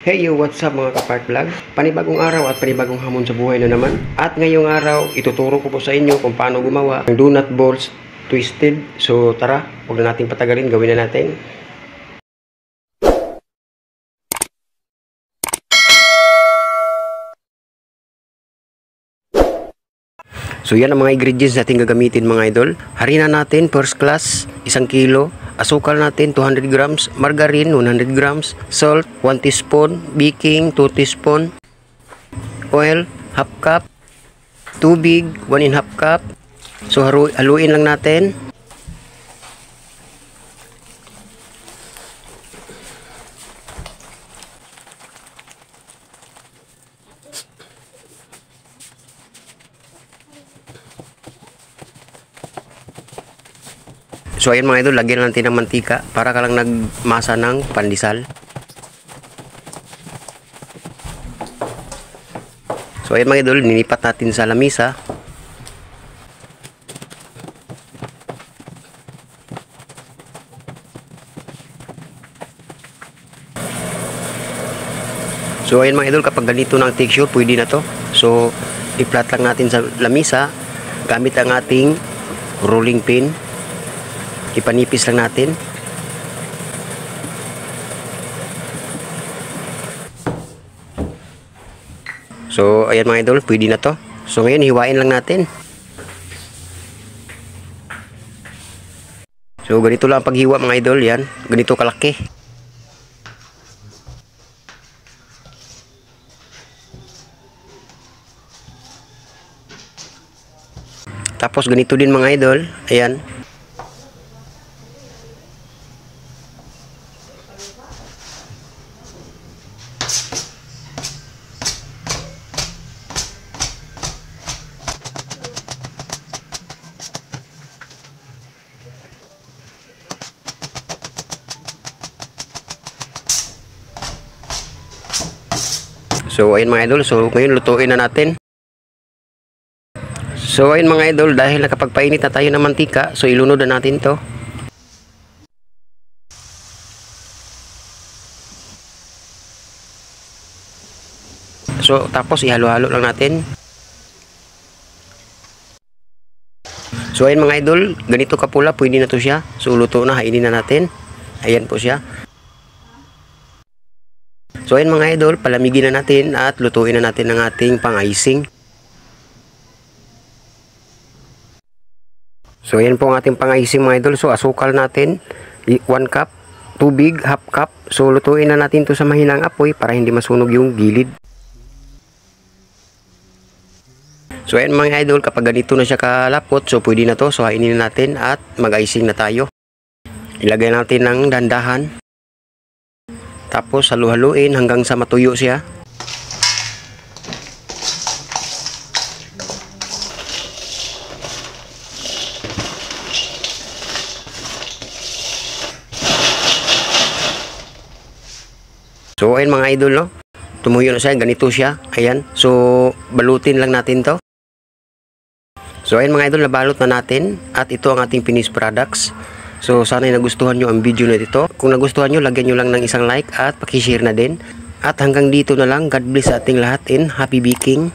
Hey yo, what's up mga ka-Park Vlog? Panibagong araw at panibagong hamon sa buhay na naman. At ngayong araw, ituturo ko po sa inyo kung paano gumawa ng donut balls twisted. So tara, huwag na nating patagalin, gawin na natin. So yan ang mga ingredients natin gagamitin mga idol. Harina natin first class 1 kilo, asukal natin 200 grams, margarine 100 grams, salt 1 teaspoon, baking 2 teaspoon, oil half cup, tubig 1½ cup. So haluin lang natin. So ayan mga idol, lagyan natin ng mantika para ka lang nagmasa ng pandesal. So ayan mga idol, ninipat natin sa lamisa. So ayan mga idol, kapag ganito ng texture, pwede na to. So i-flat lang natin sa lamisa gamit ang ating rolling pin. Ipanipis lang natin. So ayan mga idol, pwede na to. So ngayon hiwain lang natin. So ganito lang paghiwa mga idol, yan. Ganito kalaki. Tapos ganito din mga idol, ayan. So ayun mga idol, so ngayon lutuin na natin. So ayun mga idol, dahil nakapagpainit na tayo ng mantika, so ilunod na natin to. So tapos ihalo-halo lang natin. So ayun mga idol, ganito kapula, pwede na to siya. So luto na, hainin na natin. Ayan po siya. So ayun mga idol, palamigin na natin at lutuin na natin ang ating pang-icing. So ayan po ang ating pang-icing mga idol. So asukal natin 1 cup, tubig half cup. So lutuin na natin to sa mahinang apoy para hindi masunog yung gilid. So ayan mga idol, kapag ganito na siya kalapot, so pwede na to. So hainin na natin at mag-icing na tayo. Ilagay natin ng dandahan. Tapos halu-haluin hanggang sa matuyo siya. So ayun mga idol, no? Tumuyo na siya, ganito siya. Ayan. So balutin lang natin to. So ayun mga idol, nabalot na natin at ito ang ating finished products. So sana'y nagustuhan nyo ang video na ito. Kung nagustuhan nyo, lagyan nyo lang ng isang like at pakishare na din. At hanggang dito na lang. God bless sa ating lahat and happy baking.